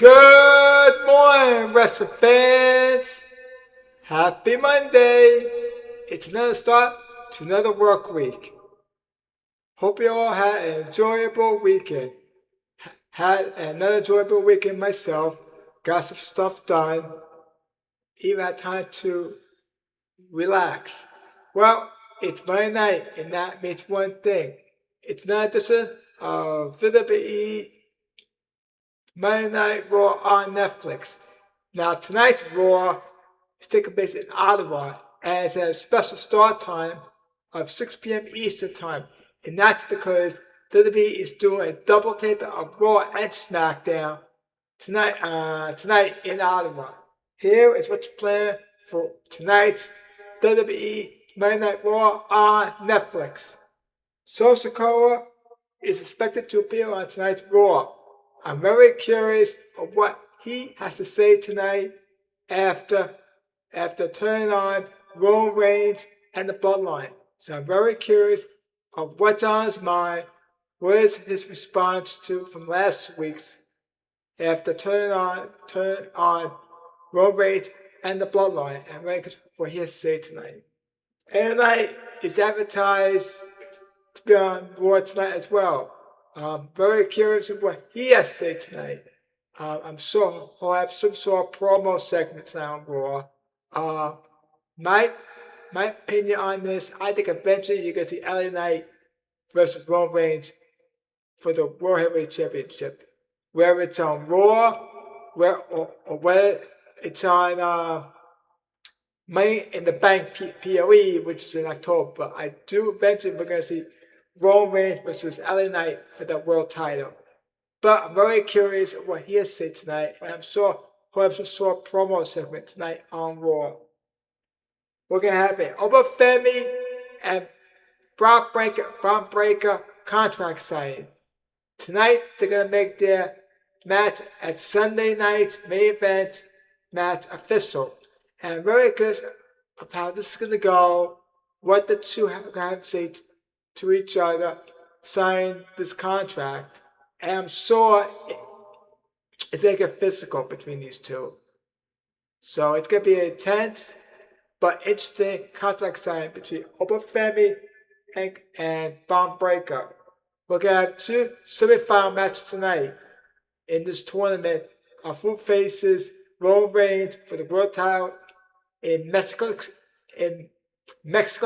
Good morning, wrestling fans. Happy Monday. It's another start to another work week. Hope you all had an enjoyable weekend. Had another enjoyable weekend myself. Got some stuff done. Even had time to relax. Well, it's Monday night, and that means one thing. It's another edition of WWE Monday Night Raw on Netflix. Now, tonight's Raw is taking place in Ottawa, and it's at a special start time of 6 p.m. Eastern Time. And that's because WWE is doing a double tape of Raw and SmackDown tonight in Ottawa. Here is what's planned for tonight's WWE Monday Night Raw on Netflix. Solo Sikoa is expected to appear on tonight's Raw. I'm very curious of what he has to say tonight after turning on Roman Reigns and the Bloodline. So I'm very curious of what's on his mind. What is his response to from last week's after turning on Roman Reigns and the Bloodline, and very curious what he has to say tonight. And tonight is advertised to be on Raw tonight as well. I'm very curious of what he has to say tonight. I'm sure he'll have some sort of promo segment tonight on Raw. My opinion on this, I think eventually you're going to see LA Knight versus Roman Reigns for the World Heavyweight Championship. Whether it's on Raw, or whether it's on Money in the Bank POE, which is in October. But I do eventually we're going to see Roman Reigns versus LA Knight for the world title. But I'm very curious of what he has to say tonight, and I'm sure he'll have some sort of promo segment tonight on Raw. We're going to have an Obafemi and Braun Breaker contract signing. Tonight, they're going to make their match at Sunday night's main event match official. And I'm very curious of how this is going to go, what the two have to say to each other, sign this contract. And I'm sure it's going to get physical between these two. So it's going to be an intense but interesting contract signing between Obafemi and Braun Breaker. We're going to have two semifinal matches tonight in this tournament. Our full faces Roman Reigns for the world title in Mexico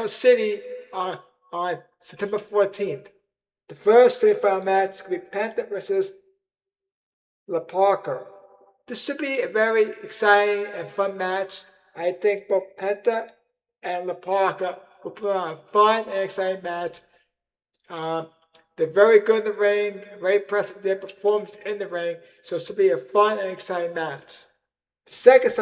City on September 14th. The first semifinal match is going to be Penta versus La Parker. This should be a very exciting and fun match. I think both Penta and La Parker will put on a fun and exciting match. They're very good in the ring, very impressive their performance in the ring, so it should be a fun and exciting match. The second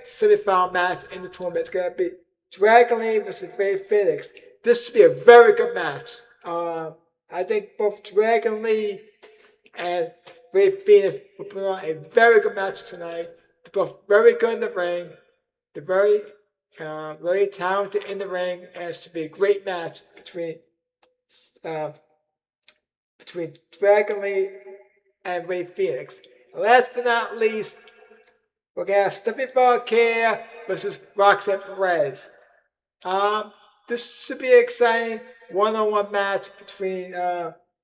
semifinal match in the tournament is going to be Dragon Lee versus Rey Fenix. This should be a very good match. I think both Dragon Lee and Rey Fenix will put on a very good match tonight. They're both very good in the ring. They're very talented in the ring, and it should be a great match between Dragon Lee and Rey Fenix. Last but not least, we're going to have Stephanie Valkyria versus Roxanne Perez. This should be an exciting one-on-one match between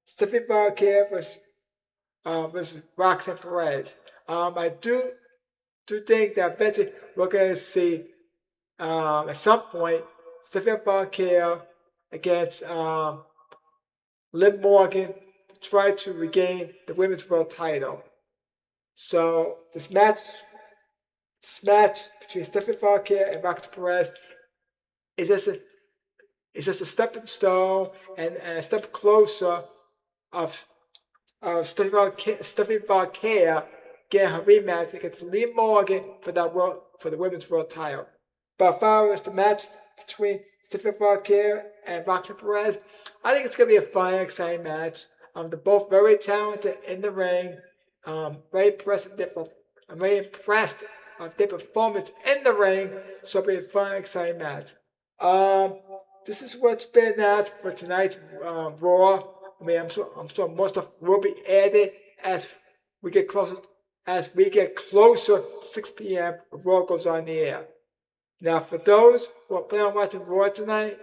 Stephanie Valkyria versus Roxanne Perez. I do think that eventually we're going to see at some point Stephanie Valkyria against Liv Morgan to try to regain the women's world title. So this match between Stephanie Valkyria and Roxanne Perez is just a stepping stone and a step closer of Stephanie Valkyria getting her rematch against Liv Morgan for the women's world title. But as far as the match between Stephanie Valkyria and Roxanne Perez, I think it's going to be a fun and exciting match. They're both very talented in the ring. Very impressive. I'm very impressed with their performance in the ring. So it'll be a fun and exciting match. This is what's been announced for tonight's Raw. I mean, I'm sure most of will be added as as we get closer to 6 p.m. Raw goes on the air. Now, for those who are planning on watching Raw tonight,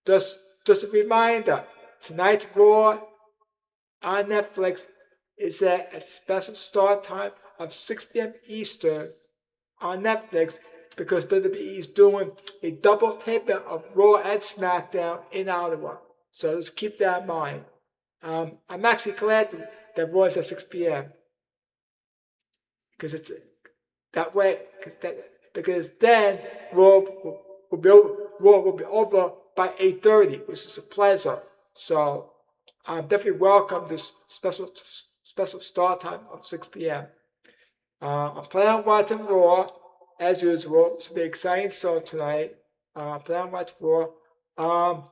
just a reminder, tonight's Raw on Netflix is at a special start time of 6 p.m. Eastern on Netflix because WWE is doing a double taping of Raw and SmackDown in Ottawa. So let's keep that in mind. I'm actually glad that Raw is at 6 p.m. because it's that way. Because then Raw will be over by 8:30, which is a pleasure. So I definitely welcome this special start time of 6 p.m. I'm planning on watching Raw as usual. It should be exciting show tonight. I'm planning on watching Raw.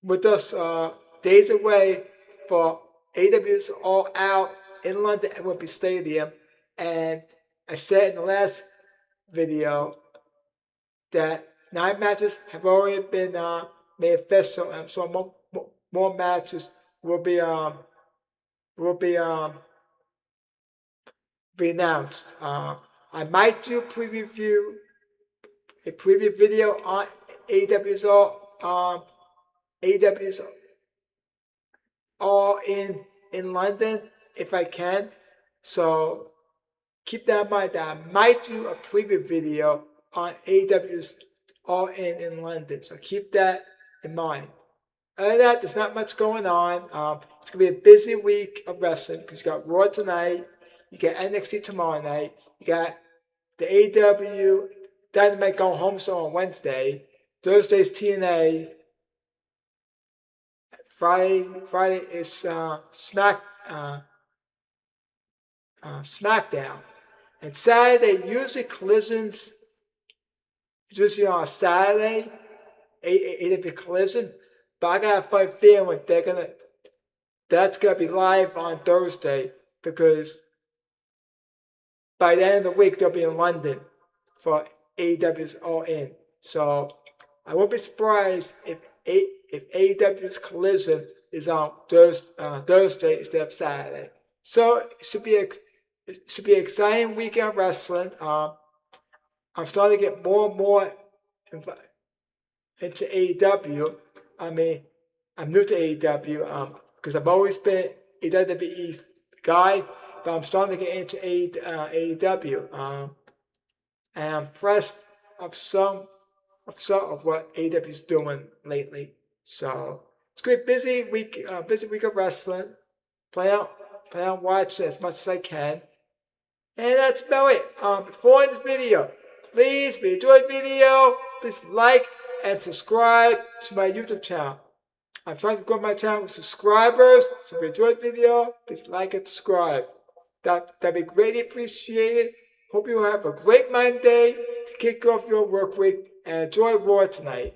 With us days away for AW's All Out in London at Wembley Stadium, and I said in the last video that 9 matches have already been made official, and so more matches will be announced. I might do a preview video on AW's All in London if I can. So keep that in mind that I might do a preview video on AW's All in London. So keep that in mind. Other than that, there's not much going on. It's going to be a busy week of wrestling because you got Raw tonight, you got NXT tomorrow night, you got the AW Dynamite going home show on Wednesday, Thursday's TNA, Friday is SmackDown, and Saturday usually collisions. Usually on a Saturday, AW Collision, but I got a funny feeling that's gonna be live on Thursday because by the end of the week they'll be in London for AEW's All In. So I won't be surprised if AEW's Collision is on Thursday instead of Saturday. So it should be an exciting weekend of wrestling. I'm starting to get more and more into AEW. I mean, I'm new to AEW because I've always been a WWE guy, but I'm starting to get into AEW. And I'm impressed of some of what AEW is doing lately. So it's a great busy week of wrestling. Plan on watching as much as I can. And that's about it. Before in the video, please, if you enjoyed the video, please like and subscribe to my YouTube channel. I'm trying to grow my channel with subscribers, so if you enjoyed the video, please like and subscribe. That'd be greatly appreciated. Hope you have a great Monday to kick off your work week and enjoy Raw tonight.